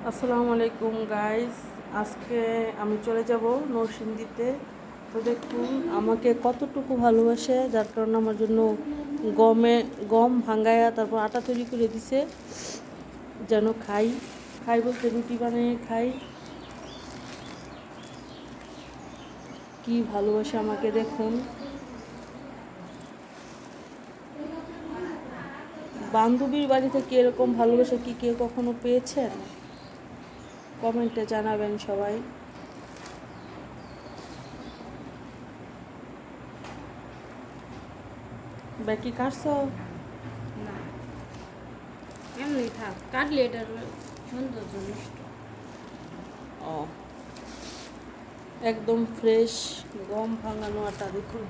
আসসালামু আলাইকুম গাইস। আজকে আমি চলে যাব নরসিংদীতে। তো দেখুন আমাকে কতটুকু ভালোবাসে, যার কারণে আমার জন্য গম ভাঙ্গায়া তারপর আটা তৈরি করে দিছে যেন খাই খাই বলতে রুটি বানিয়ে খাই। কি ভালোবাসে আমাকে দেখুন। বান্ধবীর বাড়ি থেকে এরকম ভালোবাসা কি কেউ কখনো পেয়েছেন? কমেন্টে জানাবেন সবাই। বাকি কাটছো? না, এমনি থাক, কাটলে এটার সৌন্দর্য নষ্ট। ও, একদম ফ্রেশ গম ভাঙানো আটা দেখুন।